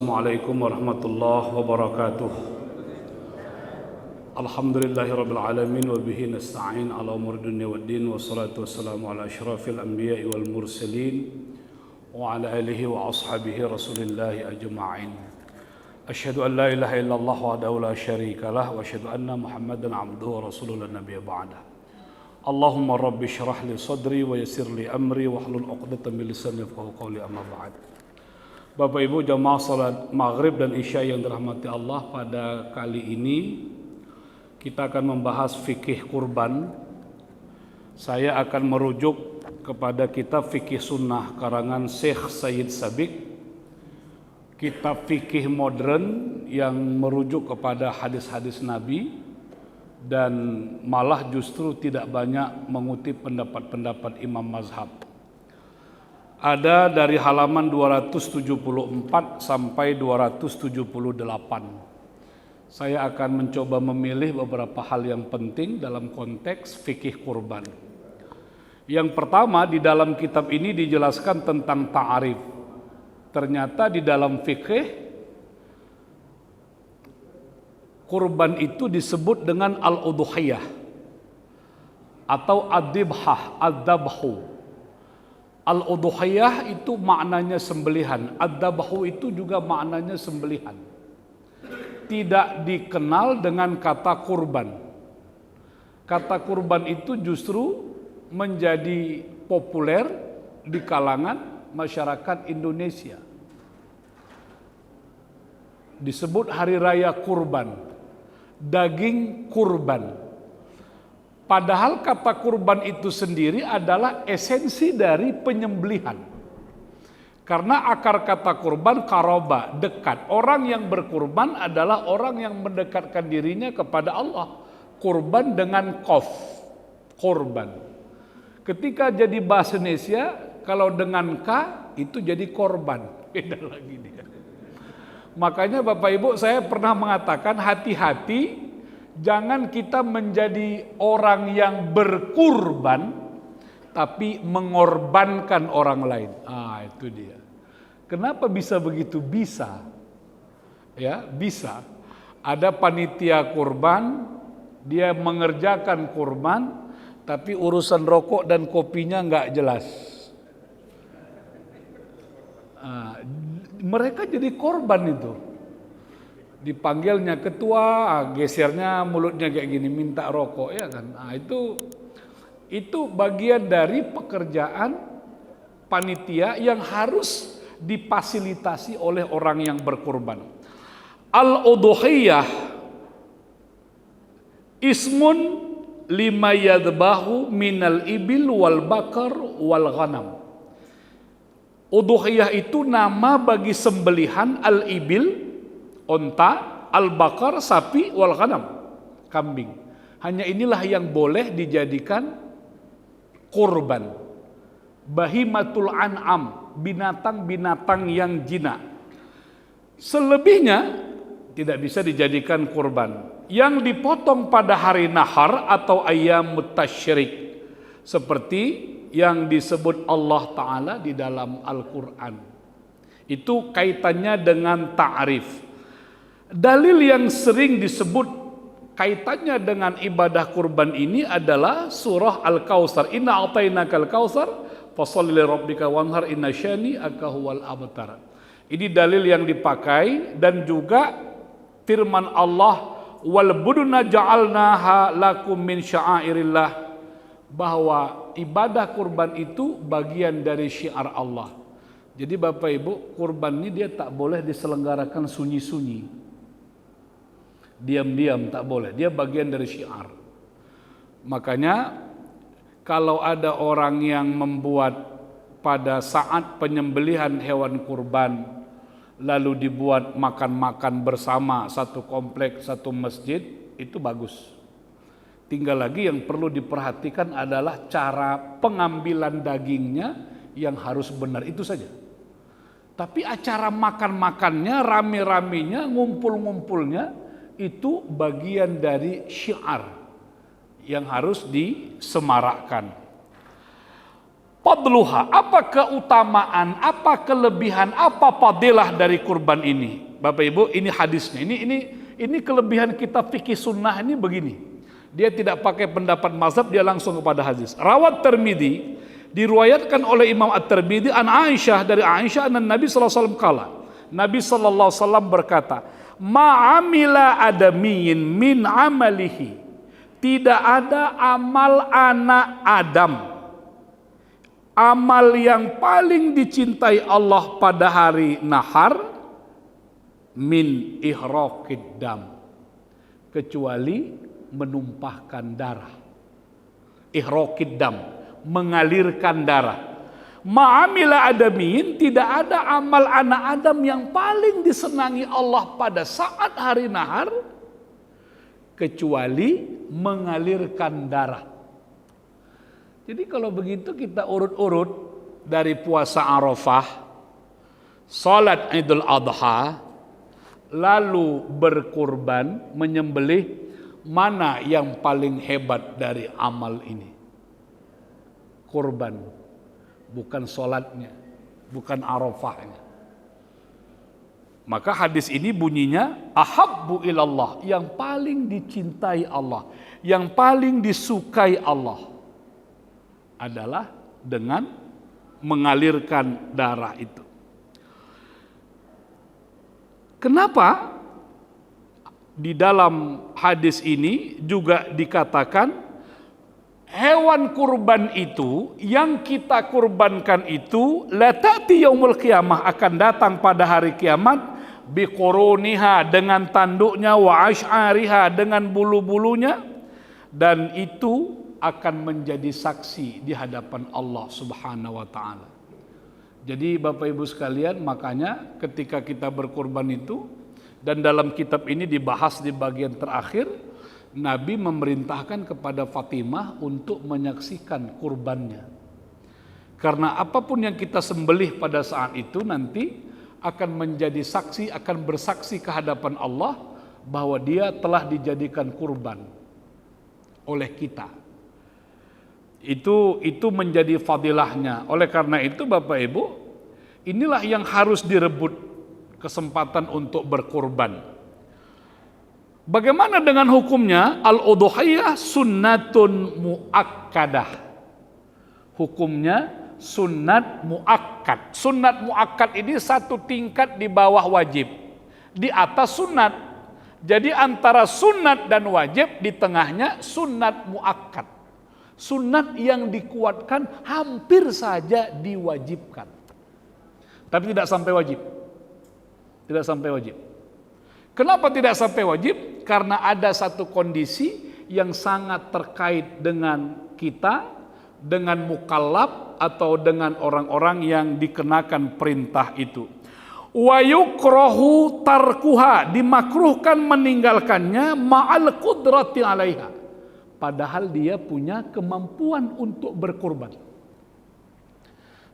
Assalamualaikum warahmatullahi wabarakatuh. Alhamdulillahirabbil alamin wa bihi nasta'in ala umuri dunya waddin wassalatu wassalamu ala asyrafil anbiya'i wal mursalin wa ala alihi wa ashabihi rasulillahi ajma'in. Asyhadu an la ilaha illallah wahdahu la syarikalah wa asyhadu anna Muhammadan abduhu wa rasuluhu la nabiyya ba'dah. Allahumma rabbi shrah li sadri wa yassir li amri wahlul 'uqdatam min lisani yafqahu qawli amma ba'd. Bapak Ibu jamaah salat maghrib dan isya yang dirahmati Allah, pada kali ini kita akan membahas fikih kurban. Saya akan merujuk kepada kitab fikih sunnah karangan Syekh Sayyid Sabiq, kitab fikih modern yang merujuk kepada hadis-hadis Nabi dan malah justru tidak banyak mengutip pendapat-pendapat imam mazhab. Ada dari halaman 274 sampai 278. Saya akan mencoba memilih beberapa hal yang penting dalam konteks fikih kurban. Yang pertama, di dalam kitab ini dijelaskan tentang ta'arif. Ternyata di dalam fikih kurban itu disebut dengan al-udhuhiyah atau ad-dibhah, ad-dabhu. Al-udhuhiyah itu maknanya sembelihan, ad-dabhu itu juga maknanya sembelihan. Tidak dikenal dengan kata kurban. Kata kurban itu justru menjadi populer di kalangan masyarakat Indonesia. Disebut hari raya kurban, daging kurban. Padahal kata kurban itu sendiri adalah esensi dari penyembelihan. Karena akar kata kurban karoba, dekat. Orang yang berkurban adalah orang yang mendekatkan dirinya kepada Allah. Kurban dengan qaf, korban. Ketika jadi bahasa Indonesia, kalau dengan K itu jadi korban. Beda lagi dia. Makanya Bapak Ibu, saya pernah mengatakan hati-hati, jangan kita menjadi orang yang berkurban tapi mengorbankan orang lain. Itu dia. Kenapa bisa begitu? Bisa. Ya, bisa. Ada panitia kurban, dia mengerjakan kurban tapi urusan rokok dan kopinya nggak jelas. Mereka jadi korban itu. Dipanggilnya ketua, gesernya mulutnya kayak gini, minta rokok, ya kan? Itu bagian dari pekerjaan panitia yang harus difasilitasi oleh orang yang berkurban. Al-udhuhiyah ismun lima yadbahu minal ibil wal bakar wal ghanam. Udhuhiyah itu nama bagi sembelihan al-ibil, onta, al-bakar, sapi, wal ghanam, kambing. Hanya inilah yang boleh dijadikan kurban. Bahimatul an'am, binatang-binatang yang jinak. Selebihnya tidak bisa dijadikan kurban. Yang dipotong pada hari nahar atau ayyamut tasyrik, seperti yang disebut Allah Ta'ala di dalam Al-Quran. Itu kaitannya dengan ta'rif. Dalil yang sering disebut kaitannya dengan ibadah kurban ini adalah surah Al-Kautsar. Inna a'tainakal kautsar fasholli lirabbika wanhar inna syani'aka huwal abtar. Ini dalil yang dipakai, dan juga firman Allah, wal buduna ja'alnaha lakum min sya'airillah, bahwa ibadah kurban itu bagian dari syiar Allah. Jadi Bapak Ibu, kurban ini dia tak boleh diselenggarakan sunyi-sunyi, diam-diam, tak boleh. Dia bagian dari syiar. Makanya kalau ada orang yang membuat pada saat penyembelihan hewan kurban lalu dibuat makan-makan bersama satu kompleks, satu masjid, itu bagus. Tinggal lagi yang perlu diperhatikan adalah cara pengambilan dagingnya yang harus benar, itu saja. Tapi acara makan-makannya, rame-ramenya, ngumpul-ngumpulnya, itu bagian dari syiar yang harus disemarakkan. Fadluha, apa keutamaan, apa kelebihan, apa fadilah dari kurban ini? Bapak Ibu, ini hadisnya. Ini kelebihan kita fikih sunnah ini begini. Dia tidak pakai pendapat mazhab, dia langsung kepada hadis. Rawat Tirmidzi, diriwayatkan oleh Imam At-Tirmidzi an Aisyah, dari Aisyah dan Nabi sallallahu alaihi wasallam kala. Nabi sallallahu alaihi wasallam berkata, "Ma'amila adamiyin min amalihi." Tidak ada amal anak Adam, amal yang paling dicintai Allah pada hari nahar, min ihraqid dam, kecuali menumpahkan darah. Ihraqid dam, mengalirkan darah. Ma'amila adamin, tidak ada amal anak Adam yang paling disenangi Allah pada saat hari nahar kecuali mengalirkan darah. Jadi kalau begitu kita urut-urut dari puasa Arafah, salat Idul Adha, lalu berkurban, menyembelih, mana yang paling hebat dari amal ini? Kurban, bukan sholatnya, bukan Arafahnya. Maka hadis ini bunyinya ahabbu ilallah, yang paling dicintai Allah, yang paling disukai Allah adalah dengan mengalirkan darah itu. Kenapa? Di dalam hadis ini juga dikatakan hewan kurban itu yang kita kurbankan itu la ta'ti yaumul qiyamah, akan datang pada hari kiamat, biquruniha, dengan tanduknya, wa asy'ariha, dengan bulu-bulunya, dan itu akan menjadi saksi di hadapan Allah Subhanahu wa taala. Jadi Bapak Ibu sekalian, makanya ketika kita berkurban itu, dan dalam kitab ini dibahas di bagian terakhir, Nabi memerintahkan kepada Fatimah untuk menyaksikan kurbannya. Karena apapun yang kita sembelih pada saat itu nanti akan menjadi saksi, akan bersaksi ke hadapan Allah bahwa dia telah dijadikan kurban oleh kita. Itu menjadi fadilahnya. Oleh karena itu Bapak Ibu, inilah yang harus direbut, kesempatan untuk berkurban. Bagaimana dengan hukumnya? Al-udhiyah sunnatun muakkadah. Hukumnya sunnat muakkad. Sunnat muakkad ini satu tingkat di bawah wajib, di atas sunnat. Jadi antara sunnat dan wajib, di tengahnya sunnat muakkad. Sunnat yang dikuatkan, hampir saja diwajibkan, tapi tidak sampai wajib. Tidak sampai wajib. Kenapa tidak sampai wajib? Karena ada satu kondisi yang sangat terkait dengan kita, dengan mukallaf atau dengan orang-orang yang dikenakan perintah itu. Wa yukrahu tarkuha, dimakruhkan meninggalkannya, ma'al qudrati 'alaiha, padahal dia punya kemampuan untuk berkurban.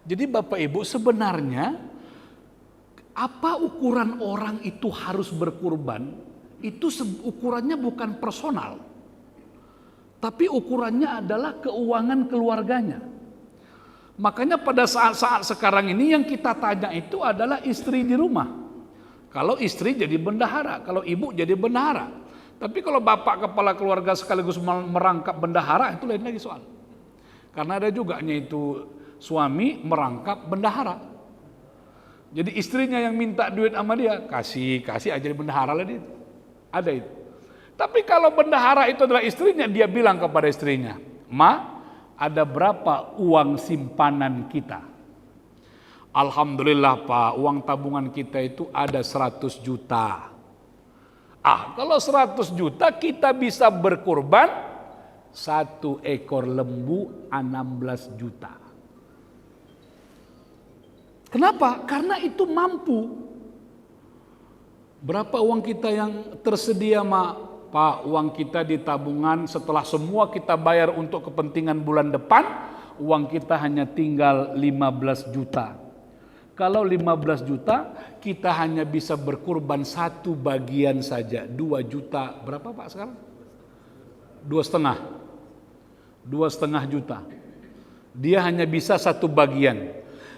Jadi Bapak Ibu, sebenarnya apa ukuran orang itu harus berkurban? Itu ukurannya bukan personal, tapi ukurannya adalah keuangan keluarganya. Makanya pada saat-saat sekarang ini yang kita tanya itu adalah istri di rumah. Kalau istri jadi bendahara, kalau ibu jadi bendahara. Tapi kalau bapak kepala keluarga sekaligus merangkap bendahara, itu lain lagi soal. Karena ada juga itu suami merangkap bendahara. Jadi istrinya yang minta duit sama dia, kasih aja di bendahara lah dia. Ada itu. Tapi kalau bendahara itu adalah istrinya, dia bilang kepada istrinya, "Ma, ada berapa uang simpanan kita?" "Alhamdulillah Pak, uang tabungan kita itu ada 100 juta. Kalau 100 juta kita bisa berkurban 1 ekor lembu 16 juta. Kenapa? Karena itu mampu. Berapa uang kita yang tersedia, Mak? Pak, uang kita di tabungan setelah semua kita bayar untuk kepentingan bulan depan, uang kita hanya tinggal 15 juta. Kalau 15 juta, kita hanya bisa berkurban 1 bagian saja, 2 juta. Berapa Pak sekarang? 2,5 juta. Dia hanya bisa satu bagian.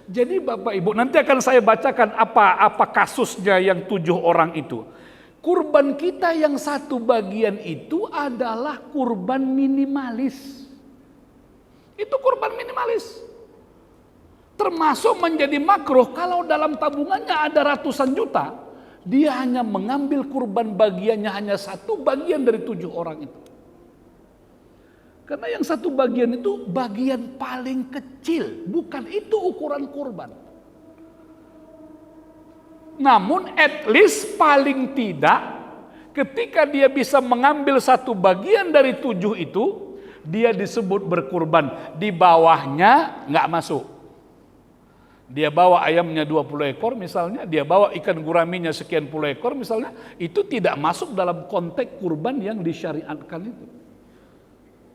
Jadi Bapak Ibu, nanti akan saya bacakan apa kasusnya yang 7 orang itu. Kurban kita yang satu bagian itu adalah kurban minimalis. Itu kurban minimalis. Termasuk menjadi makruh kalau dalam tabungannya ada ratusan juta. Dia hanya mengambil kurban bagiannya hanya satu bagian dari 7 orang itu. Karena yang satu bagian itu bagian paling kecil, bukan itu ukuran kurban. Namun at least paling tidak ketika dia bisa mengambil satu bagian dari 7 itu, dia disebut berkurban. Di bawahnya nggak masuk. Dia bawa ayamnya 20 ekor misalnya, dia bawa ikan guraminya sekian puluh ekor misalnya, itu tidak masuk dalam konteks kurban yang disyariatkan itu.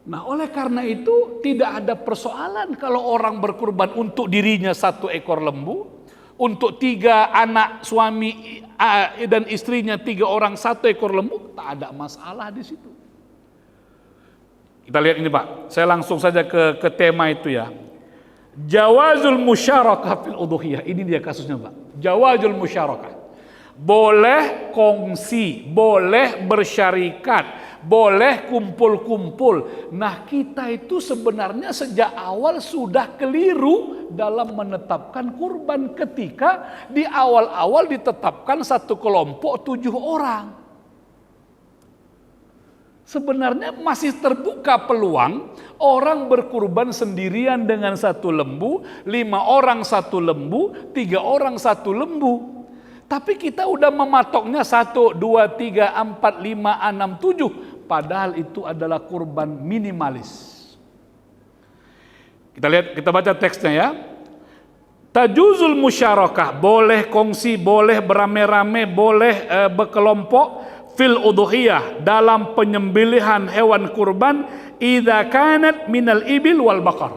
Nah, oleh karena itu tidak ada persoalan kalau orang berkurban untuk dirinya 1 ekor lembu, untuk 3 anak suami dan istrinya 3 orang 1 ekor lembu, tak ada masalah di situ. Kita lihat ini Pak, saya langsung saja ke tema itu ya. Jawazul musyarakah fil udhiyah, ini dia kasusnya Pak. Jawazul musyarakah. Boleh kongsi, boleh bersyarikat, boleh kumpul-kumpul. Nah, kita itu sebenarnya sejak awal sudah keliru dalam menetapkan kurban ketika di awal-awal ditetapkan satu kelompok 7 orang. Sebenarnya masih terbuka peluang orang berkurban sendirian dengan 1 lembu, 5 orang 1 lembu, 3 orang 1 lembu. Tapi kita udah mematoknya 1, 2, 3, 4, 5, 6, 7. Padahal itu adalah kurban minimalis. Kita lihat, kita baca teksnya ya. Tajuzul musyarakah, boleh kongsi, boleh beramai-ramai, boleh berkelompok fil udhiyah, dalam penyembelihan hewan kurban, idza kanat minal ibil wal baqar.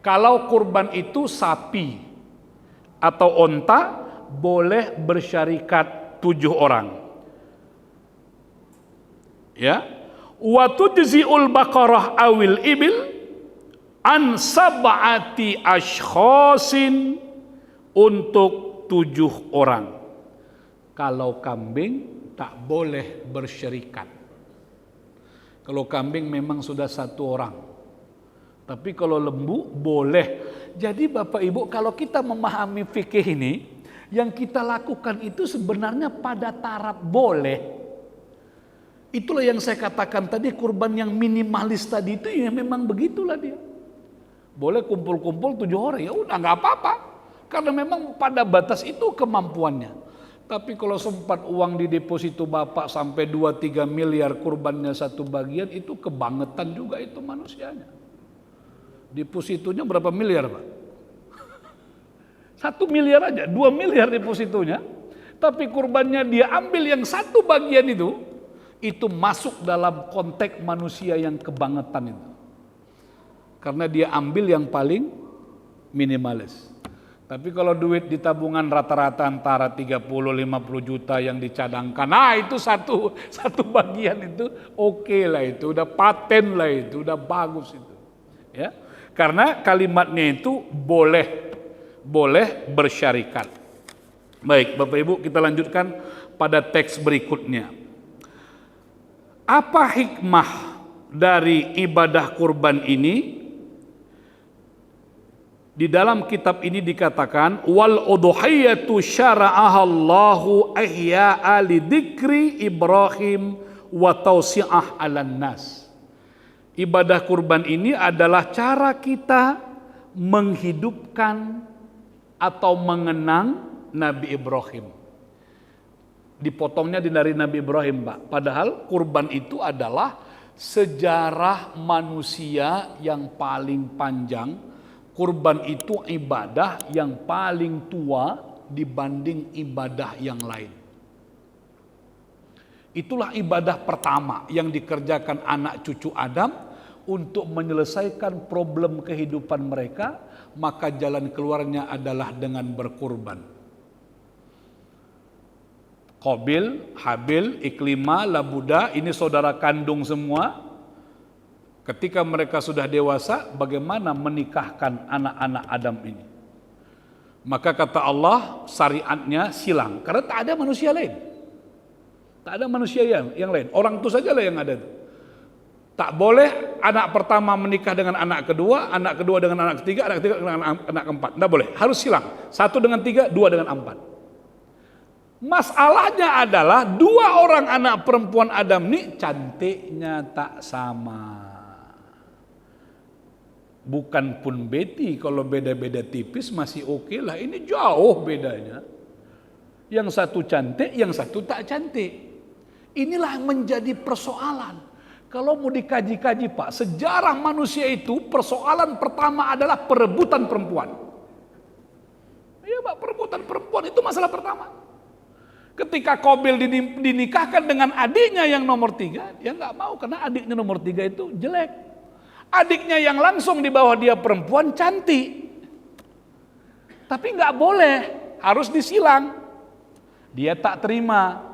Kalau kurban itu sapi atau onta, boleh bersyarikat 7 orang. Ya. Wa tujzi'ul baqarah awil ibil an sab'ati ashkhasin, untuk 7 orang. Kalau kambing tak boleh bersyarikat. Kalau kambing memang sudah 1 orang. Tapi kalau lembu boleh. Jadi Bapak Ibu, kalau kita memahami fikih ini, yang kita lakukan itu sebenarnya pada taraf boleh. Itulah yang saya katakan tadi, kurban yang minimalis tadi itu ya memang begitulah dia. Boleh kumpul-kumpul 7 orang, ya udah nggak apa-apa. Karena memang pada batas itu kemampuannya. Tapi kalau sempat uang di deposito Bapak sampai 2-3 miliar kurbannya 1 bagian, itu kebangetan juga itu manusianya. Depositonya berapa miliar Pak? 1 miliar aja, 2 miliar depositonya. Tapi kurbannya dia ambil yang 1 bagian itu masuk dalam konteks manusia yang kebangetan itu. Karena dia ambil yang paling minimalis. Tapi kalau duit di tabungan rata-rata antara 30-50 juta yang dicadangkan, nah itu satu bagian itu oke lah, itu udah paten lah, itu udah bagus itu. Ya, karena kalimatnya itu boleh bersyarikat. Baik, Bapak Ibu, kita lanjutkan pada teks berikutnya. Apa hikmah dari ibadah kurban ini? Di dalam kitab ini dikatakan wal udhiyatu syara'aha Allahu ihya'a li dzikri Ibrahim wa tausi'ah 'alan nas. Ibadah kurban ini adalah cara kita menghidupkan atau mengenang Nabi Ibrahim. Dipotongnya dari Nabi Ibrahim, Pak. Padahal kurban itu adalah sejarah manusia yang paling panjang. Kurban itu ibadah yang paling tua dibanding ibadah yang lain. Itulah ibadah pertama yang dikerjakan anak cucu Adam untuk menyelesaikan problem kehidupan mereka, maka jalan keluarnya adalah dengan berkurban. Qabil, Habil, Iklimah, Labuda, ini saudara kandung semua. ketika mereka sudah dewasa, bagaimana menikahkan anak-anak Adam ini? Maka kata Allah, syariatnya silang, karena tak ada manusia lain. Tak ada manusia yang lain. Orang itu sajalah yang ada. Tak boleh anak pertama menikah dengan anak kedua dengan anak ketiga dengan anak keempat. Tidak boleh, harus silang. 1 dengan 3, 2 dengan 4. Masalahnya adalah 2 orang anak perempuan Adam ini cantiknya tak sama. Bukan pun Betty, kalau beda-beda tipis masih oke lah. Ini jauh bedanya. Yang satu cantik, yang satu tak cantik. Inilah yang menjadi persoalan. Kalau mau dikaji-kaji Pak, sejarah manusia itu persoalan pertama adalah perebutan perempuan. Iya Pak, perebutan perempuan itu masalah pertama. Ketika Qabil dinikahkan dengan adiknya yang nomor 3, dia nggak mau karena adiknya nomor 3 itu jelek. Adiknya yang langsung di bawah dia perempuan cantik. Tapi nggak boleh, harus disilang. Dia tak terima.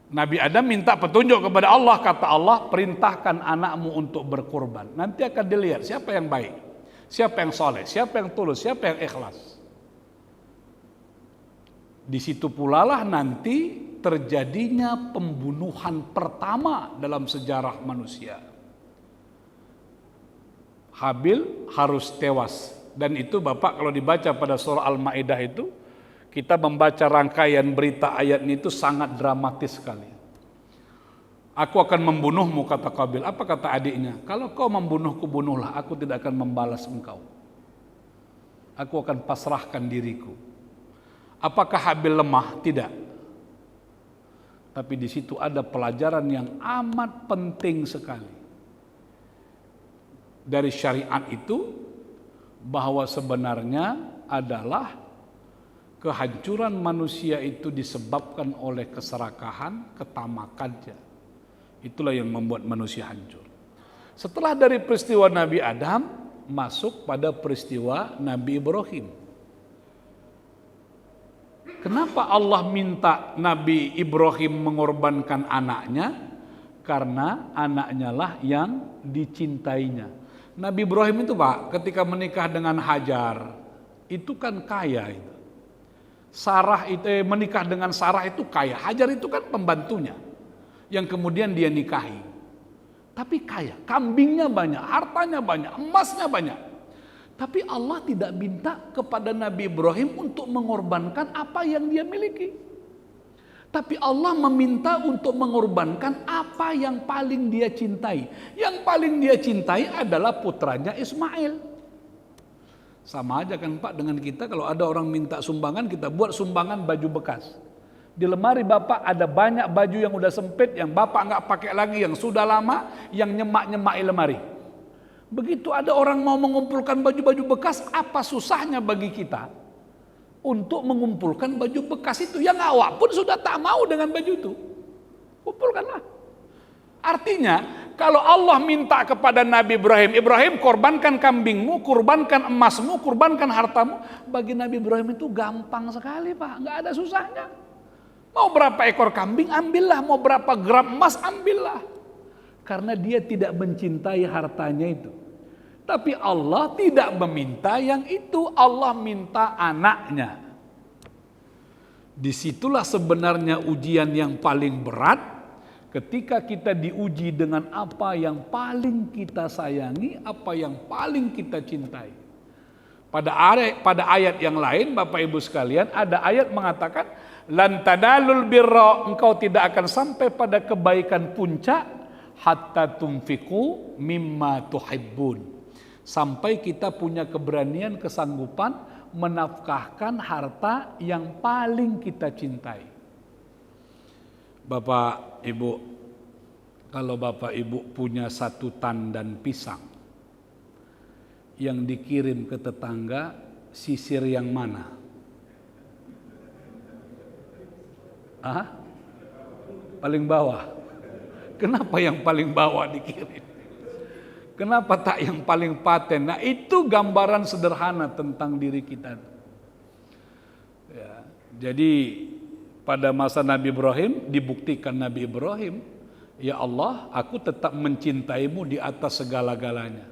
Nabi Adam minta petunjuk kepada Allah, kata Allah, perintahkan anakmu untuk berkorban. Nanti akan dilihat siapa yang baik, siapa yang soleh, siapa yang tulus, siapa yang ikhlas. Di situ pula lah nanti terjadinya pembunuhan pertama dalam sejarah manusia. Habil harus tewas, dan itu Bapak kalau dibaca pada surah Al-Maidah itu, kita membaca rangkaian berita ayat ini itu sangat dramatis sekali. Aku akan membunuhmu, kata Qabil. Apa kata adiknya? Kalau kau membunuhku, bunuhlah. Aku tidak akan membalas engkau. Aku akan pasrahkan diriku. Apakah Habil lemah? Tidak. Tapi di situ ada pelajaran yang amat penting sekali. Dari syariat itu, bahwa sebenarnya adalah kehancuran manusia itu disebabkan oleh keserakahan, ketamakannya. Itulah yang membuat manusia hancur. Setelah dari peristiwa Nabi Adam, masuk pada peristiwa Nabi Ibrahim. Kenapa Allah minta Nabi Ibrahim mengorbankan anaknya? Karena anaknya lah yang dicintainya. Nabi Ibrahim itu Pak, ketika menikah dengan Hajar, itu kan kaya itu. Sarah itu menikah dengan Sarah itu kaya. Hajar itu kan pembantunya yang kemudian dia nikahi. Tapi kaya, kambingnya banyak, hartanya banyak, emasnya banyak. Tapi Allah tidak minta kepada Nabi Ibrahim untuk mengorbankan apa yang dia miliki. Tapi Allah meminta untuk mengorbankan apa yang paling dia cintai. Yang paling dia cintai adalah putranya Ismail. Sama aja kan Pak dengan kita, kalau ada orang minta sumbangan, kita buat sumbangan baju bekas. Di lemari Bapak ada banyak baju yang udah sempit, yang Bapak nggak pakai lagi, yang sudah lama, yang nyemak-nyemaki lemari. Begitu ada orang mau mengumpulkan baju-baju bekas, apa susahnya bagi kita untuk mengumpulkan baju bekas itu? Yang awak pun sudah tak mau dengan baju itu. Kumpulkanlah. Artinya, kalau Allah minta kepada Nabi Ibrahim, Ibrahim korbankan kambingmu, korbankan emasmu, korbankan hartamu. Bagi Nabi Ibrahim itu gampang sekali Pak, nggak ada susahnya. Mau berapa ekor kambing, ambillah. Mau berapa gram emas, ambillah. Karena dia tidak mencintai hartanya itu. Tapi Allah tidak meminta yang itu, Allah minta anaknya. Disitulah sebenarnya ujian yang paling berat. Ketika kita diuji dengan apa yang paling kita sayangi, apa yang paling kita cintai. Pada ayat yang lain, Bapak Ibu sekalian, ada ayat mengatakan, lan tanalul birra, engkau tidak akan sampai pada kebaikan puncak hatta tunfiqu mimma tuhibbun. Sampai kita punya keberanian, kesanggupan menafkahkan harta yang paling kita cintai. Bapak Ibu, kalau Bapak Ibu punya 1 tandan pisang yang dikirim ke tetangga, sisir yang mana? Paling bawah. Kenapa yang paling bawah dikirim? Kenapa tak yang paling paten? Nah, itu gambaran sederhana tentang diri kita. Ya, jadi pada masa Nabi Ibrahim, dibuktikan Nabi Ibrahim Ya Allah, aku tetap mencintaimu di atas segala-galanya.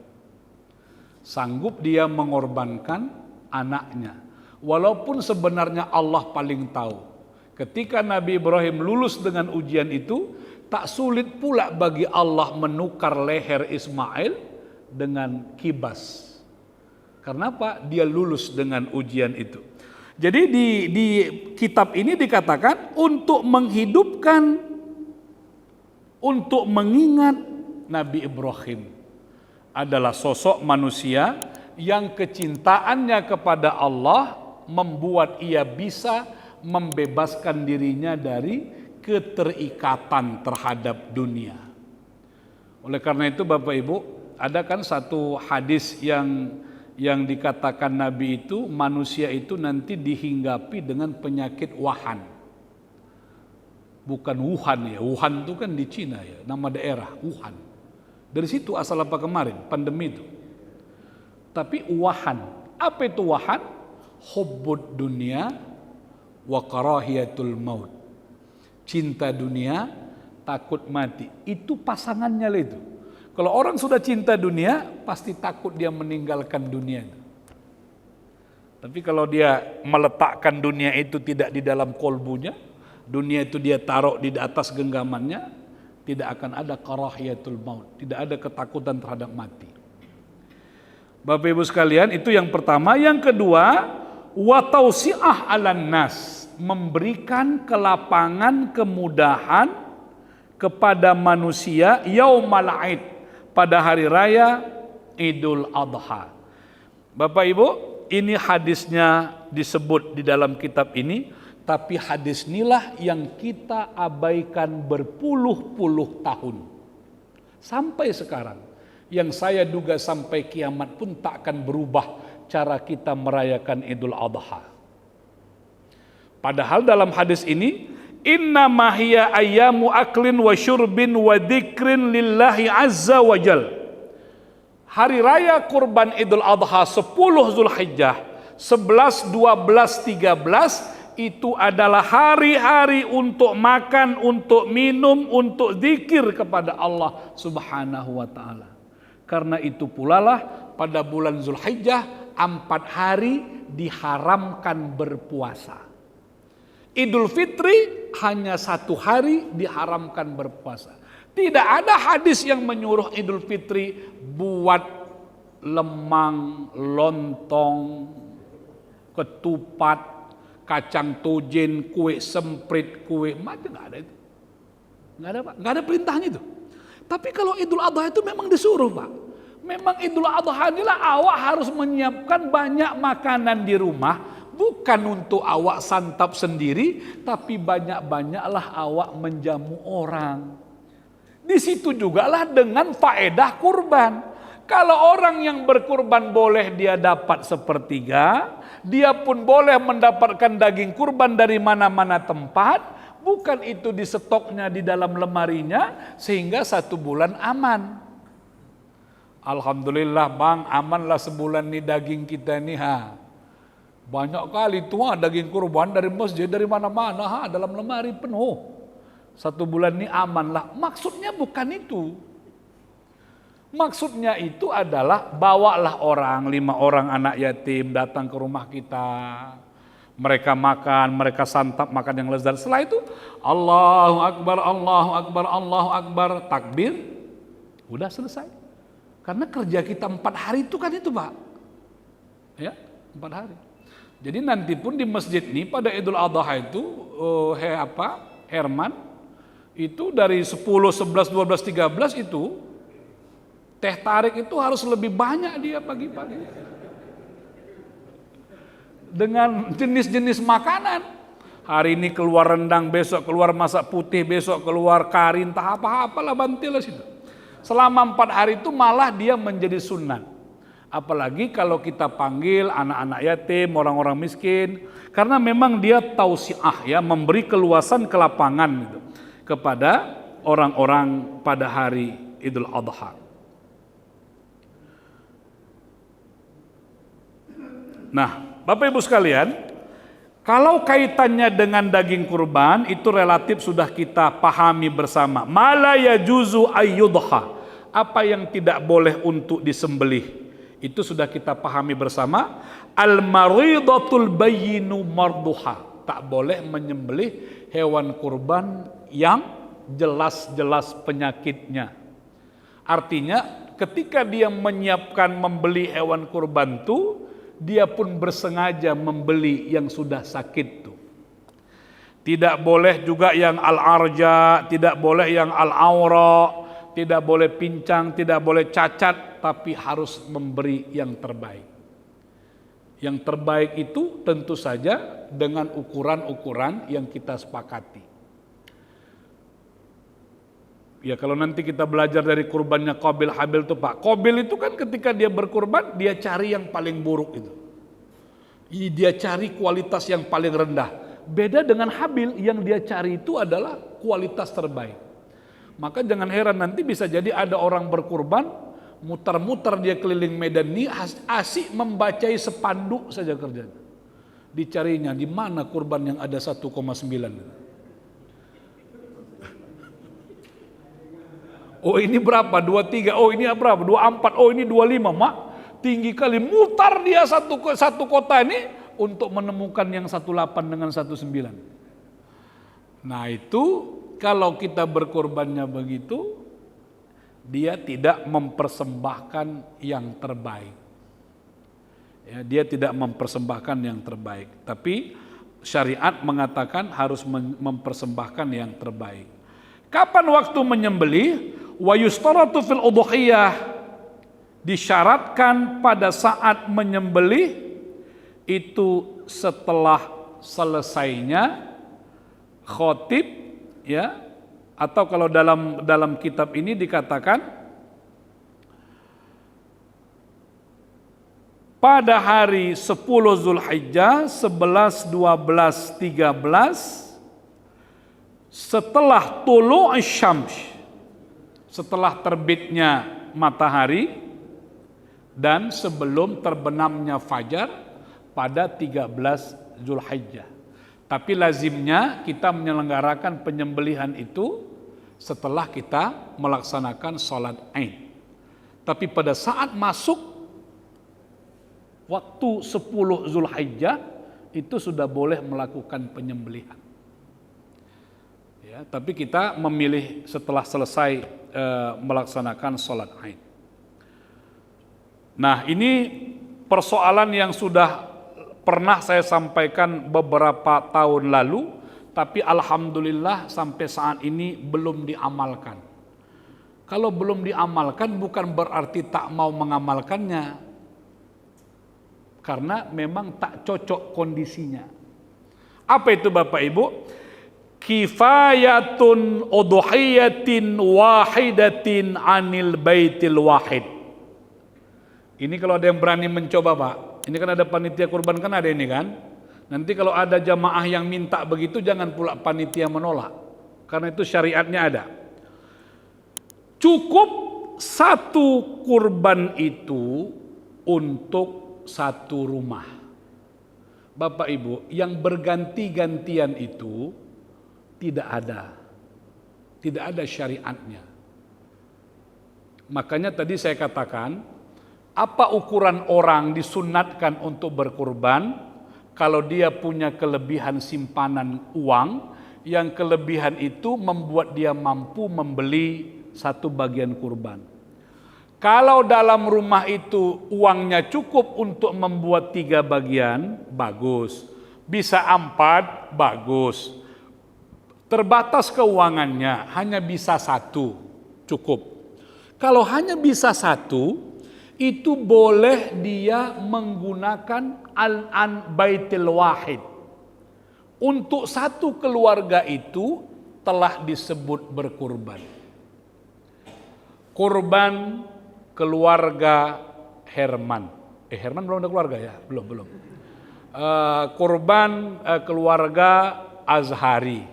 Sanggup dia mengorbankan anaknya. Walaupun sebenarnya Allah paling tahu. Ketika Nabi Ibrahim lulus dengan ujian itu, tak sulit pula bagi Allah menukar leher Ismail dengan kibas. Karena apa? Dia lulus dengan ujian itu. Jadi di kitab ini dikatakan untuk menghidupkan, untuk mengingat Nabi Ibrahim adalah sosok manusia yang kecintaannya kepada Allah membuat ia bisa membebaskan dirinya dari keterikatan terhadap dunia. Oleh karena itu Bapak Ibu, ada kan satu hadis yang dikatakan Nabi itu, manusia itu nanti dihinggapi dengan penyakit wahan. Bukan Wuhan ya, Wuhan itu kan di Cina ya, nama daerah Wuhan. Dari situ asal apa kemarin, pandemi itu. Tapi wahan, apa itu wahan? Hubbud dunia wa karahiyatul maut. Cinta dunia, takut mati. Itu pasangannya lah itu. Kalau orang sudah cinta dunia, pasti takut dia meninggalkan dunia itu. Tapi kalau dia meletakkan dunia itu tidak di dalam kolbunya, dunia itu dia taruh di atas genggamannya, tidak akan ada karahiyatul maut, tidak ada ketakutan terhadap mati. Bapak Ibu sekalian, itu yang pertama. Yang kedua, wa tausi'ah 'alan nas, memberikan kelapangan, kemudahan kepada manusia yaumal aid, pada hari raya Idul Adha. Bapak Ibu, ini hadisnya disebut di dalam kitab ini. Tapi hadis inilah yang kita abaikan berpuluh-puluh tahun. Sampai sekarang. Yang saya duga sampai kiamat pun tak akan berubah cara kita merayakan Idul Adha. Padahal dalam hadis ini, inna mahiya ayyamu aklin wa syurbin wa dzikrin lillahi azza wa jal. Hari raya kurban Idul Adha 10 Zulhijjah, 11, 12, 13 itu adalah hari-hari untuk makan, untuk minum, untuk zikir kepada Allah Subhanahu wa ta'ala. Karena itu pula lah pada bulan Zulhijjah 4 hari diharamkan berpuasa. Idul Fitri hanya 1 hari diharamkan berpuasa. Tidak ada hadis yang menyuruh Idul Fitri buat lemang, lontong, ketupat, kacang tojen, kue semprit, kue macam, nggak ada itu, nggak ada Pak, nggak ada perintahnya itu. Tapi kalau Idul Adha itu memang disuruh Pak. Memang Idul Adha inilah awak harus menyiapkan banyak makanan di rumah, bukan untuk awak santap sendiri, tapi banyak-banyaklah awak menjamu orang. Di situ jugalah dengan faedah kurban. Kalau orang yang berkurban boleh dia dapat 1/3, dia pun boleh mendapatkan daging kurban dari mana-mana tempat, bukan itu di stoknya di dalam lemarinya, sehingga 1 bulan aman. Alhamdulillah Bang, amanlah sebulan nih daging kita nih Banyak kali tuh daging kurban dari masjid, dari mana-mana dalam lemari penuh. 1 bulan ini amanlah. Maksudnya bukan itu. Maksudnya itu adalah bawalah orang, 5 orang anak yatim datang ke rumah kita. Mereka makan, mereka santap makan yang lezat. Setelah itu Allahu Akbar, Allahu Akbar, Allahu Akbar, takbir, udah selesai. Karena kerja kita 4 hari itu kan itu Pak. Ya, 4 hari. Jadi nanti pun di masjid ini pada Idul Adha itu Herman itu dari 10, 11, 12, 13 itu teh tarik itu harus lebih banyak dia pagi-pagi. Dengan jenis-jenis makanan. Hari ini keluar rendang, besok keluar masak putih, besok keluar kari, entah apa-apalah bantilah situ. Selama 4 hari itu malah dia menjadi sunat. Apalagi kalau kita panggil anak-anak yatim, orang-orang miskin. Karena memang dia tausiah ya, memberi keluasan kelapangan gitu, kepada orang-orang pada hari Idul Adha. Nah, Bapak Ibu sekalian, Kalau kaitannya dengan daging kurban itu relatif sudah kita pahami bersama. Mala yajuzu ayyudha, apa yang tidak boleh untuk disembelih. Itu sudah kita pahami bersama. Al-maridatul bayyinu marduha, tak boleh menyembelih hewan kurban yang jelas-jelas penyakitnya. Artinya ketika dia menyiapkan membeli hewan kurban itu, dia pun bersengaja membeli yang sudah sakit tuh. Tidak boleh juga yang al-arja, tidak boleh yang al-aura, tidak boleh pincang, tidak boleh cacat, tapi harus memberi yang terbaik. Yang terbaik itu tentu saja dengan ukuran-ukuran yang kita sepakati. Ya kalau nanti kita belajar dari kurbannya Qabil Habil itu Pak. Qabil itu kan ketika dia berkurban, dia cari yang paling buruk itu. Dia cari kualitas yang paling rendah. Beda dengan Habil, yang dia cari itu adalah kualitas terbaik. Maka jangan heran nanti bisa jadi ada orang berkurban, muter-muter dia keliling Medan ini, asik membacai sepanduk saja kerjanya. Dicarinya di mana kurban yang ada 1,9. Oh ini berapa? 23. Oh ini berapa? 24. Oh ini 25. Mak, tinggi kali. Mutar dia satu kota ini untuk menemukan yang 18 dengan 19. Nah itu kalau kita berkorbannya begitu, dia tidak mempersembahkan yang terbaik. Ya, dia tidak mempersembahkan yang terbaik. Tapi syariat mengatakan harus mempersembahkan yang terbaik. Kapan waktu menyembelih? Wa yustaratu fil udhiyah, disyaratkan pada saat menyembelih itu setelah selesainya khotib, ya, atau kalau dalam kitab ini dikatakan pada hari 10 Zulhijjah, 11, 12, 13 setelah tulu'u syams, setelah terbitnya matahari dan sebelum terbenamnya fajar pada 13 Zulhijjah. Tapi lazimnya kita menyelenggarakan penyembelihan itu setelah kita melaksanakan sholat Aid. Tapi pada saat masuk waktu 10 Zulhijjah itu sudah boleh melakukan penyembelihan. Ya, tapi kita memilih setelah selesai melaksanakan sholat Aid. Nah ini persoalan yang sudah pernah saya sampaikan beberapa tahun lalu, tapi alhamdulillah sampai saat ini belum diamalkan. Kalau belum diamalkan bukan berarti tak mau mengamalkannya, karena memang tak cocok kondisinya. Apa itu Bapak Ibu? Kifayatun udhiyatin wahidatin anil baitil wahid. Ini kalau ada yang berani mencoba Pak, ini kan ada panitia kurban kan ada ini kan. Nanti kalau ada jamaah yang minta begitu jangan pula panitia menolak, karena itu syariatnya ada. Cukup satu kurban itu untuk satu rumah. Bapak Ibu, yang berganti-gantian itu tidak ada syariatnya. Makanya tadi saya katakan, apa ukuran orang disunatkan untuk berkurban? Kalau dia punya kelebihan simpanan uang, yang kelebihan itu membuat dia mampu membeli satu bagian kurban. Kalau dalam rumah itu uangnya cukup untuk membuat 3 bagian, bagus. Bisa 4, bagus. Terbatas keuangannya, hanya bisa 1, cukup. Kalau hanya bisa 1, itu boleh dia menggunakan al-an baitil wahid. Untuk satu keluarga itu telah disebut berkurban. Kurban keluarga Herman. Herman belum ada keluarga ya? Belum. Kurban keluarga Azhari.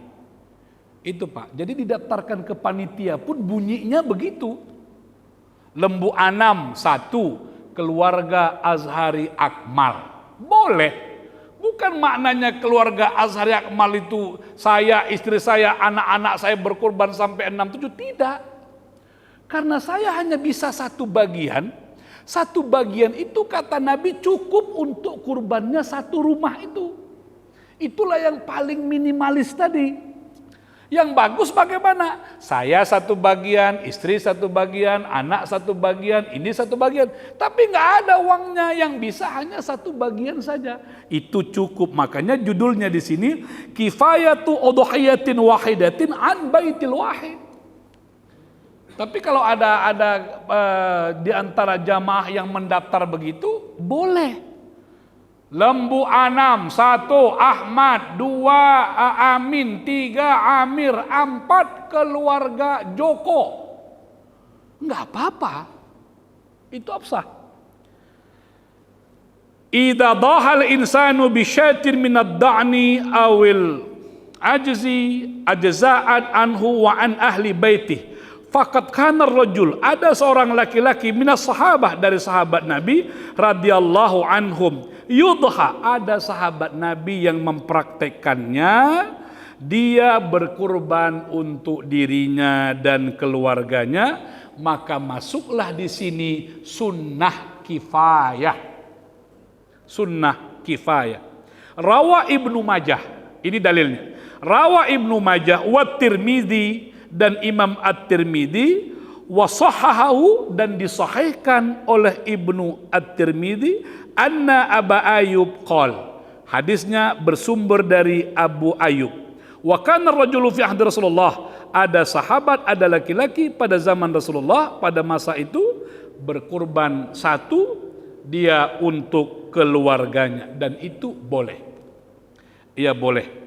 Itu Pak, jadi didaftarkan ke panitia pun bunyinya begitu. Lembu Anam 1, keluarga Azhari Akmal. Boleh. Bukan maknanya keluarga Azhar Akmal itu saya, istri saya, anak-anak saya berkorban sampai 6-7. Tidak. Karena saya hanya bisa satu bagian. Satu bagian itu kata Nabi cukup untuk kurbannya satu rumah itu. Itulah yang paling minimalis tadi. Yang bagus bagaimana? Saya satu bagian, istri satu bagian, anak satu bagian, ini satu bagian. Tapi nggak ada uangnya, yang bisa hanya satu bagian saja. Itu cukup. Makanya judulnya di sini Kifayatu udhiyatin wahidatin an baitil wahid. Tapi kalau ada di antara jamaah yang mendaftar begitu, boleh. Lembu Anam, 1 Ahmad, 2 Amin, 3 Amir, 4 keluarga Joko. Enggak apa-apa. Itu absah. Idza dhahal insanu bi syatin min ad-da'ni awil ajzi ajza'an anhu wa an ahli baitih. Faqad kana ar-rajul, ada seorang laki-laki minas sahabah dari sahabat Nabi radhiyallahu anhum, yudha, ada sahabat Nabi yang mempraktekannya, dia berkurban untuk dirinya dan keluarganya, maka masuklah di sini sunnah kifayah. Sunnah kifayah. Rawa Ibnu Majah, ini dalilnya. Rawa Ibnu Majah wa Tirmidzi, dan Imam At-Tirmidzi, wasahahahu, dan disahihkan oleh Ibnu At-Tirmidzi, anna Aba Ayyub qol, hadisnya bersumber dari Abu Ayyub, wa kana rajulu fi ahdi Rasulullah, ada sahabat, ada laki-laki pada zaman Rasulullah pada masa itu berkurban satu dia untuk keluarganya, dan itu boleh. Iya boleh.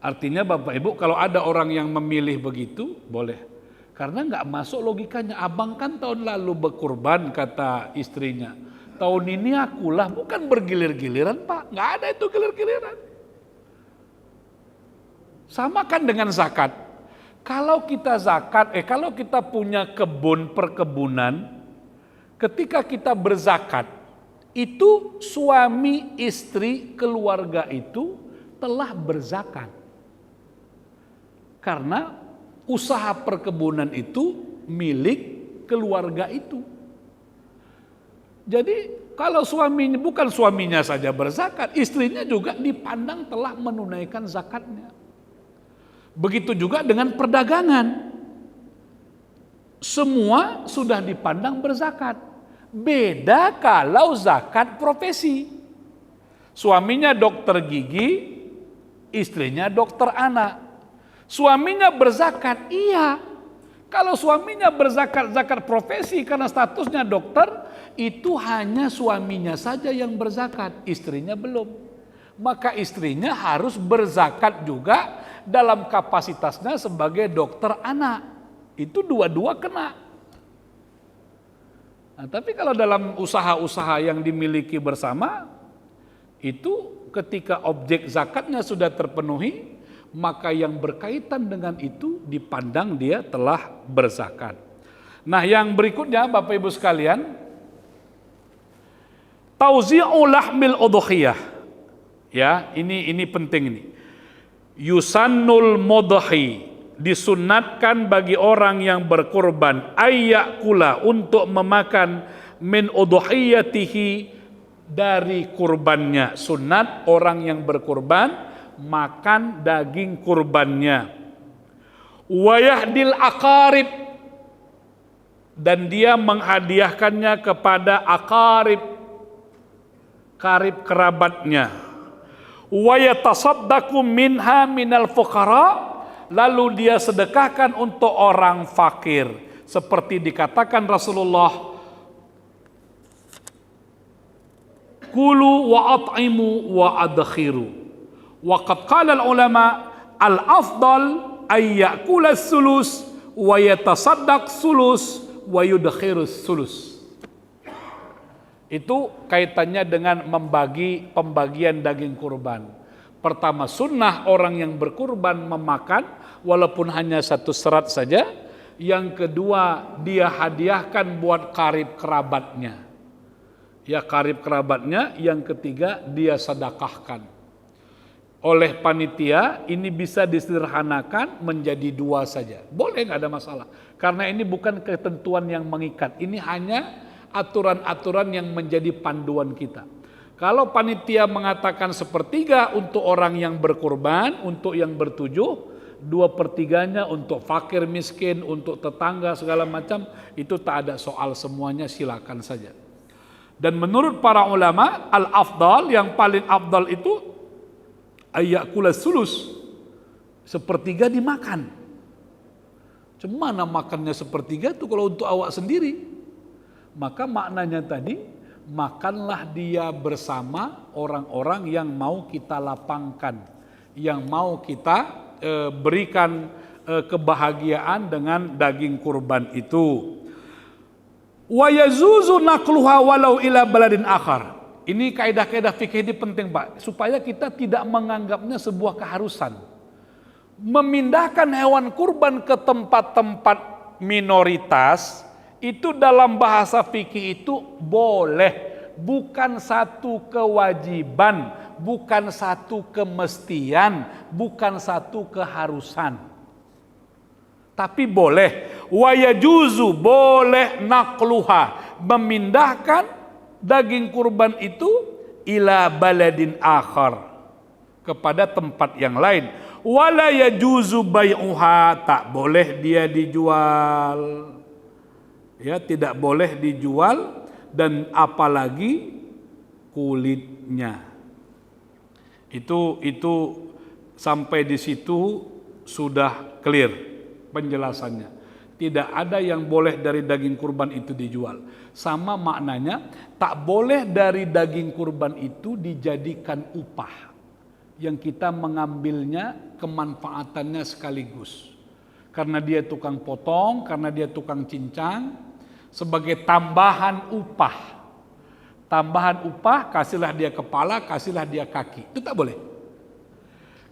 Artinya Bapak Ibu, kalau ada orang yang memilih begitu, boleh. Karena nggak masuk logikanya. Abang kan tahun lalu berkurban, kata istrinya. Tahun ini akulah, bukan bergilir-giliran Pak. Nggak ada itu gilir-giliran. Sama kan dengan zakat. Kalau kita zakat, kalau kita punya kebun perkebunan, ketika kita berzakat, itu suami, istri, keluarga itu telah berzakat. Karena usaha perkebunan itu milik keluarga itu. Jadi kalau suaminya, bukan suaminya saja berzakat, istrinya juga dipandang telah menunaikan zakatnya. Begitu juga dengan perdagangan. Semua sudah dipandang berzakat. Beda kalau zakat profesi. Suaminya dokter gigi, istrinya dokter anak. Suaminya berzakat, iya. Kalau suaminya berzakat, zakat profesi karena statusnya dokter, itu hanya suaminya saja yang berzakat, istrinya belum. Maka istrinya harus berzakat juga dalam kapasitasnya sebagai dokter anak. Itu dua-dua kena. Nah, tapi kalau dalam usaha-usaha yang dimiliki bersama, itu ketika objek zakatnya sudah terpenuhi, maka yang berkaitan dengan itu dipandang dia telah berzakat. Nah, yang berikutnya Bapak Ibu sekalian, tauzi'u lahmil udhiyah. Ya, ini penting ini. Yusannul mudhi, disunnatkan bagi orang yang berkorban, ayyakula, untuk memakan min udhiyatihi, dari kurbannya. Sunnat orang yang berkorban makan daging kurbannya. Wayahdil aqarib, dan dia menghadiahkannya kepada aqarib, karib kerabatnya. Wayatasaddaqu minha minal fuqara, lalu dia sedekahkan untuk orang fakir. Seperti dikatakan Rasulullah, kulu wa at'imu wa adkhiru. Waqad qala al-ulama al-afdal ay ya'kula sulus wa yatasaddaq sulus wa yudkhirus sulus. Itu kaitannya dengan membagi pembagian daging kurban. Pertama, sunnah orang yang berkurban memakan walaupun hanya satu serat saja. Yang kedua, dia hadiahkan buat karib kerabatnya. Ya, karib kerabatnya. Yang ketiga, dia sedekahkan. oleh panitia ini bisa disederhanakan menjadi 2 saja. Boleh, nggak ada masalah. Karena ini bukan ketentuan yang mengikat. Ini hanya aturan-aturan yang menjadi panduan kita. Kalau panitia mengatakan 1/3 untuk orang yang berkurban, untuk yang bertujuh, 2/3-nya untuk fakir miskin, untuk tetangga segala macam, itu tak ada soal, semuanya silakan saja. Dan menurut para ulama, al-afdal, yang paling afdal itu ayyakula sulus, 1/3 dimakan. Cuma mana makannya 1/3 itu kalau untuk awak sendiri? Maka maknanya tadi, makanlah dia bersama orang-orang yang mau kita lapangkan, yang mau kita berikan kebahagiaan dengan daging kurban itu. Wa yazuzu naqluha walau ila baladin akhar. Ini kaidah-kaidah fikih ini penting, Pak, supaya kita tidak menganggapnya sebuah keharusan. Memindahkan hewan kurban ke tempat-tempat minoritas itu dalam bahasa fikih itu boleh, bukan satu kewajiban, bukan satu kemestian, bukan satu keharusan. Tapi boleh, wa yajuzu, boleh, naqluha, memindahkan daging kurban itu ila baladin akhar, kepada tempat yang lain. Wala yajuzu bai'uha, tak boleh dia dijual. Ya, tidak boleh dijual, dan apalagi kulitnya. Itu sampai di situ sudah clear penjelasannya. Tidak ada yang boleh dari daging kurban itu dijual. Sama maknanya, tak boleh dari daging kurban itu dijadikan upah, yang kita mengambilnya kemanfaatannya sekaligus. Karena dia tukang potong, karena dia tukang cincang, sebagai tambahan upah. Tambahan upah, kasihlah dia kepala, kasihlah dia kaki. Itu tak boleh.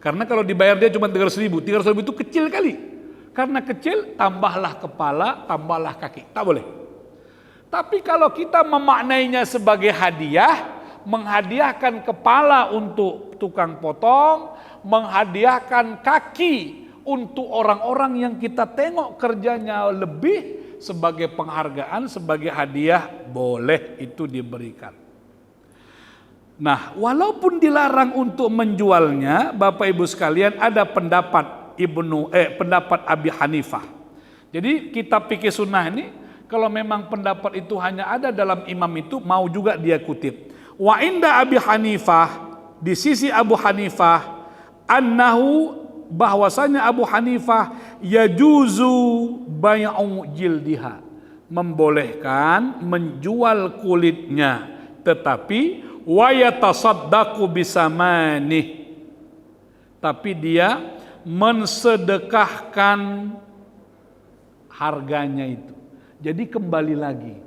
Karena kalau dibayar dia cuma 300.000, 300.000 itu kecil kali. Karena kecil, tambahlah kepala, tambahlah kaki. Tak boleh. Tapi kalau kita memaknainya sebagai hadiah, menghadiahkan kepala untuk tukang potong, menghadiahkan kaki untuk orang-orang yang kita tengok kerjanya lebih, sebagai penghargaan, sebagai hadiah, boleh itu diberikan. Nah, walaupun dilarang untuk menjualnya, Bapak Ibu sekalian, ada pendapat pendapat Abi Hanifah. Jadi kitab fikih sunnah ini, kalau memang pendapat itu hanya ada dalam imam itu, mau juga dia kutip. Wa inda Abi Hanifah, di sisi Abu Hanifah, annahu, bahwasanya Abu Hanifah yajuzu bai'u jildiha, membolehkan menjual kulitnya, tetapi wa yatasaddaqu bisamanih, tapi dia mensedekahkan harganya itu. Jadi kembali lagi.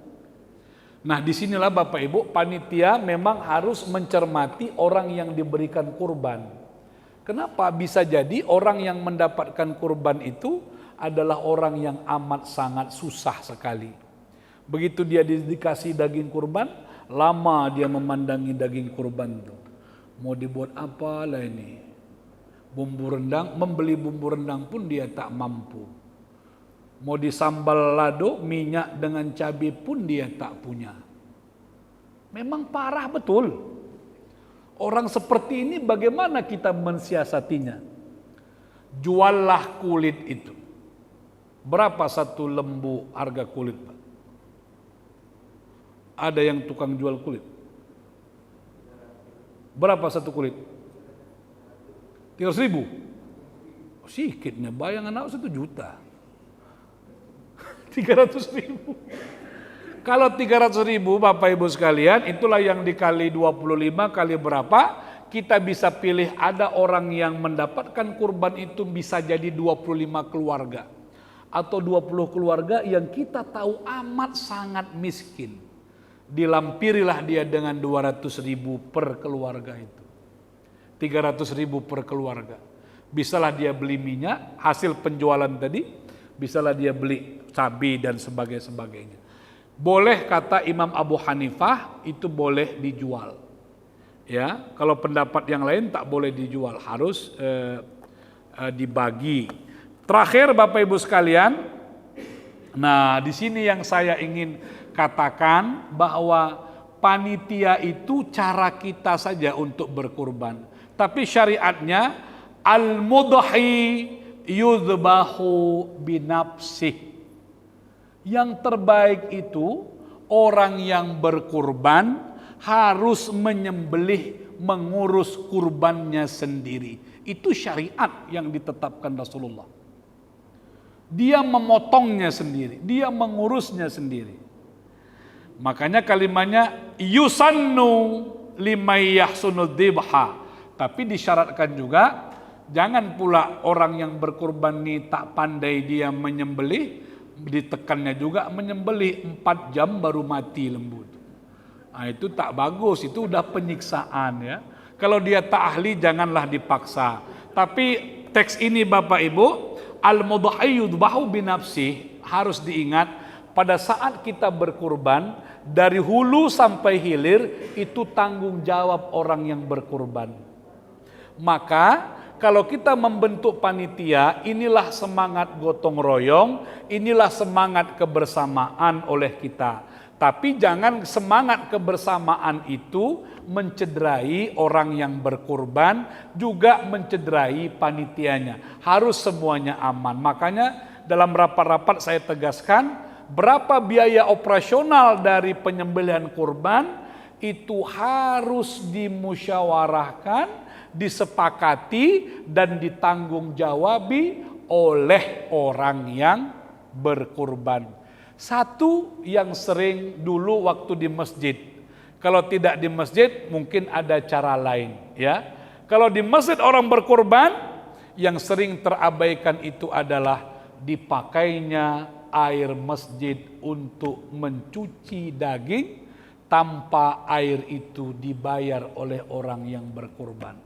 Nah, disinilah Bapak Ibu, panitia memang harus mencermati orang yang diberikan kurban. Kenapa? Bisa jadi orang yang mendapatkan kurban itu adalah orang yang amat sangat susah sekali. Begitu dia dikasih daging kurban, lama dia memandangi daging kurban itu. Mau dibuat apa lah ini? Bumbu rendang, membeli bumbu rendang pun dia tak mampu. Mau disambal lado, minyak dengan cabai pun dia tak punya. Memang parah betul. Orang seperti ini bagaimana kita mensiasatinya? Juallah kulit itu. Berapa satu lembu harga kulit, Pak? Ada yang tukang jual kulit? Berapa satu kulit? 300.000? Oh, sikitnya, bayangan aku 1 juta. 300.000. Kalau 300.000 Bapak Ibu sekalian, itulah yang dikali 25 kali berapa, kita bisa pilih. Ada orang yang mendapatkan kurban itu bisa jadi 25 keluarga. Atau 20 keluarga yang kita tahu amat sangat miskin. Dilampirilah dia dengan 200.000 per keluarga itu. 300.000 per keluarga. Bisalah dia beli minyak, hasil penjualan tadi, bisalah dia beli cabai dan sebagainya. Boleh, kata Imam Abu Hanifah, itu boleh dijual. Ya, kalau pendapat yang lain tak boleh dijual, harus dibagi. Terakhir Bapak Ibu sekalian, nah di sini yang saya ingin katakan bahwa panitia itu cara kita saja untuk berkurban. Tapi syariatnya al-mudhi yudhbahu binafsih. Yang terbaik itu orang yang berkurban harus menyembelih, mengurus kurbannya sendiri. Itu syariat yang ditetapkan Rasulullah. Dia memotongnya sendiri, dia mengurusnya sendiri. Makanya kalimatnya yusannu limay yahsunud dzibha. Tapi disyaratkan juga jangan pula orang yang berkurban ini tak pandai dia menyembelih, ditekannya juga menyembelih 4 jam baru mati lembu. Nah, itu tak bagus, itu udah penyiksaan ya. Kalau dia tak ahli janganlah dipaksa. Tapi teks ini Bapak Ibu, al-mudhi yudbahu binafsih, harus diingat pada saat kita berkurban dari hulu sampai hilir itu tanggung jawab orang yang berkurban. Maka kalau kita membentuk panitia, inilah semangat gotong royong, inilah semangat kebersamaan oleh kita. Tapi jangan semangat kebersamaan itu mencederai orang yang berkurban, juga mencederai panitianya. Harus semuanya aman. Makanya dalam rapat-rapat saya tegaskan, berapa biaya operasional dari penyembelihan kurban itu harus dimusyawarahkan, disepakati dan ditanggung-jawabi oleh orang yang berkurban. Satu yang sering dulu waktu di masjid. Kalau tidak di masjid mungkin ada cara lain ya. Kalau di masjid orang berkurban, yang sering terabaikan itu adalah dipakainya air masjid untuk mencuci daging tanpa air itu dibayar oleh orang yang berkurban.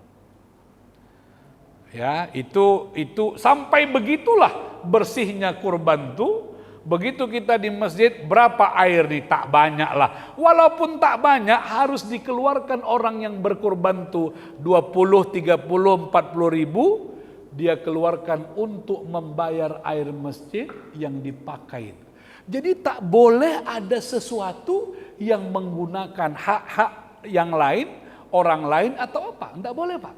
Ya, itu sampai begitulah bersihnya kurban itu. Begitu kita di masjid, berapa air nih? Tak banyak lah. Walaupun tak banyak, harus dikeluarkan orang yang berkurban tuh 20, 30, 40 ribu. Dia keluarkan untuk membayar air masjid yang dipakai. Jadi tak boleh ada sesuatu yang menggunakan hak-hak yang lain, orang lain atau apa. Tidak boleh Pak.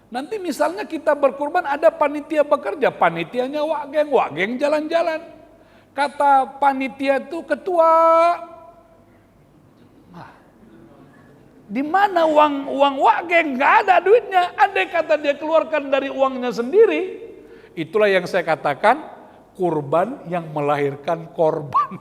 Nanti misalnya kita berkurban, ada panitia bekerja. Panitianya wak-geng jalan-jalan. Kata panitia itu ketua, di mana uang wak-geng? Nggak ada duitnya. Andai kata dia keluarkan dari uangnya sendiri, itulah yang saya katakan kurban yang melahirkan korban.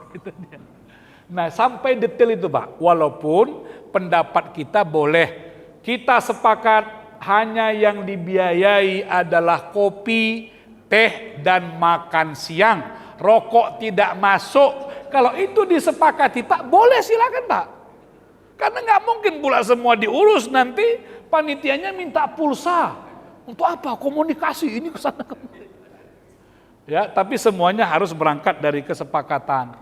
Nah sampai detail itu Pak. Walaupun pendapat kita boleh, kita sepakat hanya yang dibiayai adalah kopi, teh dan makan siang. Rokok tidak masuk. Kalau itu disepakati Pak, boleh silakan Pak. Karena nggak mungkin pula semua diurus, nanti panitianya minta pulsa. Untuk apa? Komunikasi ini ke sana kemari. Ya, tapi semuanya harus berangkat dari kesepakatan.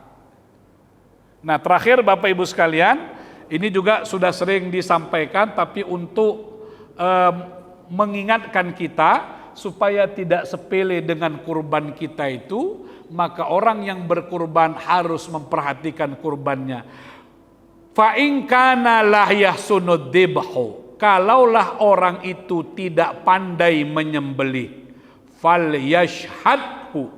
Nah, terakhir Bapak Ibu sekalian, ini juga sudah sering disampaikan, tapi untuk mengingatkan kita supaya tidak sepele dengan kurban kita itu, maka orang yang berkurban harus memperhatikan kurbannya. Fa in kana la yahsunud dzibhu, kalaulah orang itu tidak pandai menyembelih, fal yashhadhu,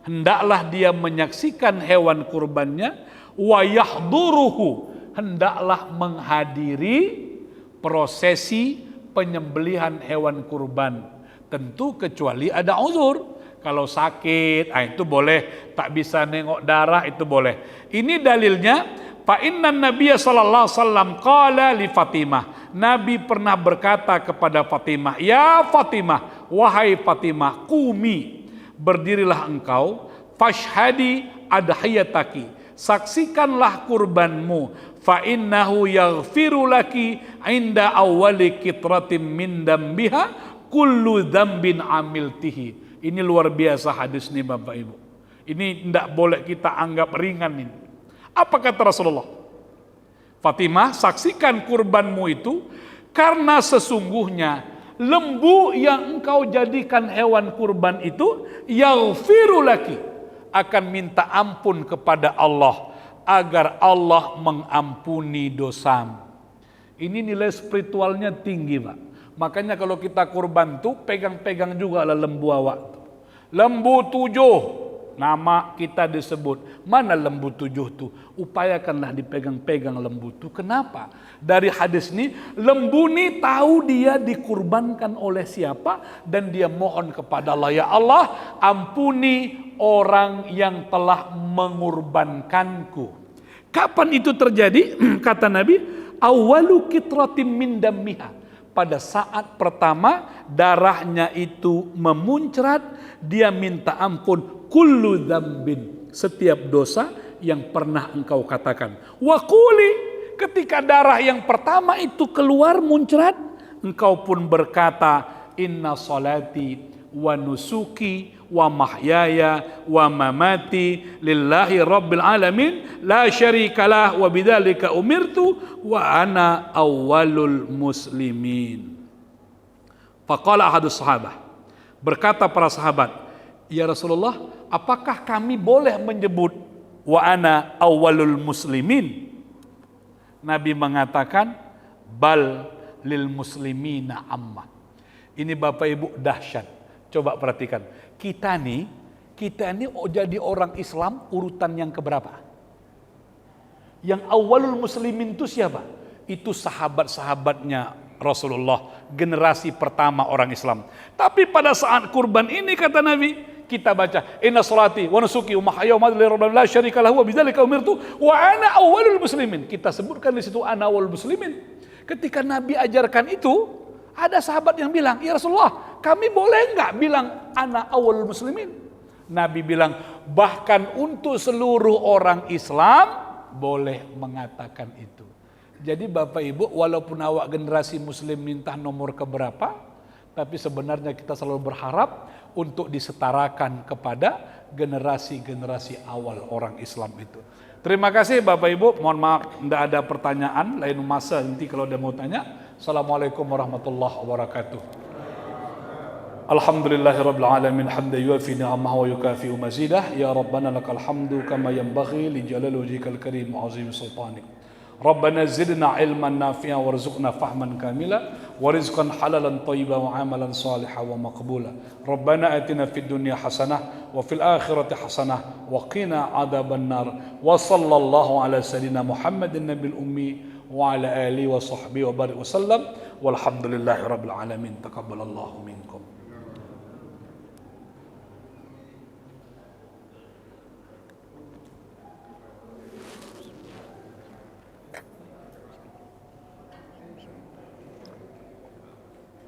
hendaklah dia menyaksikan hewan kurbannya, wa yahduruhu, hendaklah menghadiri prosesi penyembelihan hewan kurban. Tentu kecuali ada uzur. Kalau sakit, itu boleh. Tak bisa nengok darah, itu boleh. Ini dalilnya, fa inna Nabiya sallallahu alaihi wasallam qala li Fatimah. Nabi pernah berkata kepada Fatimah, ya Fatimah, wahai Fatimah, qumi, berdirilah engkau, fashhadi adhiyataki, saksikanlah kurbanmu, fa innahu yaghfiru laki inda awwali kitratin min dambiha kullu dzambin amiltihi. Ini luar biasa hadis nih Bapak Ibu. Ini tidak boleh kita anggap ringan ini. Apa kata Rasulullah? Fatimah, saksikan kurbanmu itu Karena sesungguhnya lembu yang engkau jadikan hewan kurban itu yaghfiru laki, akan minta ampun kepada Allah agar Allah mengampuni dosamu. Ini nilai spiritualnya tinggi, Pak. Makanya kalau kita kurban tuh pegang-pegang juga lah lembu awak. Lembu 7 nama kita disebut. Mana lembu 7 tuh? Upayakanlah dipegang-pegang lembu tuh. Kenapa? Dari hadis ini, lembu ini tahu dia dikurbankan oleh siapa dan dia mohon kepada Allah, ya Allah, ampuni orang yang telah mengurbankanku. Kapan itu terjadi? Kata Nabi, awalu kitratim min dammiha. Pada saat pertama darahnya itu memuncrat, dia minta ampun kullu dzambin, setiap dosa yang pernah engkau katakan. Wa quli, ketika darah yang pertama itu keluar muncrat, engkau pun berkata, inna salati wa nusuki wa mahyaya wa mamati lillahi rabbil alamin la syarikalah wa bidzalika umirtu wa ana awwalul muslimin. Faqala ahadus sahabah, berkata para sahabat, ya Rasulullah, apakah kami boleh menyebut wa ana awwalul muslimin? Nabi mengatakan, bal lil muslimina amma. Ini Bapak Ibu dahsyat. Coba perhatikan, kita nih jadi orang Islam urutan yang keberapa? Yang awalul muslimin itu siapa? Itu sahabat-sahabatnya Rasulullah, generasi pertama orang Islam. Tapi pada saat kurban ini kata Nabi, kita baca inna salati wa nusuki wa mahyaya wa mamati lillahi la syarika lahu wa bidzalika umirtu wa ana awwalul muslimin. Kita sebutkan di situ ana awwalul muslimin. Ketika Nabi ajarkan itu, ada sahabat yang bilang, ya Rasulullah, kami boleh nggak bilang ana awal muslimin? Nabi bilang, bahkan untuk seluruh orang Islam boleh mengatakan itu. Jadi Bapak Ibu, walaupun awak generasi muslim minta nomor keberapa, tapi sebenarnya kita selalu berharap untuk disetarakan kepada generasi-generasi awal orang Islam itu. Terima kasih Bapak Ibu, mohon maaf tidak ada pertanyaan, lain masa nanti kalau ada mau tanya. Assalamualaikum warahmatullahi wabarakatuh. Alhamdulillahirabbil alamin hamdan yuwafi ni'amahu wa yukafi'u mazidah. Ya Rabbana lakal hamdu kama yanbaghi li jalali wajhikal karim wa 'azimi sultanik. Rabbana zidna ilman nafi'an warzuqna fahman kamila wa rizqan halalan thayyiban wa 'amalan salihan wa maqbula. Rabbana atina fid dunya hasanah wa fil akhirati hasanah wa qina 'adzabannar. Wa sallallahu ala sayyidina Muhammadin nabiyil ummi wa ala alihi wa sahbihi wa barik wa sallam walhamdulillahi rabbil alamin. Taqabbalallahu minkum.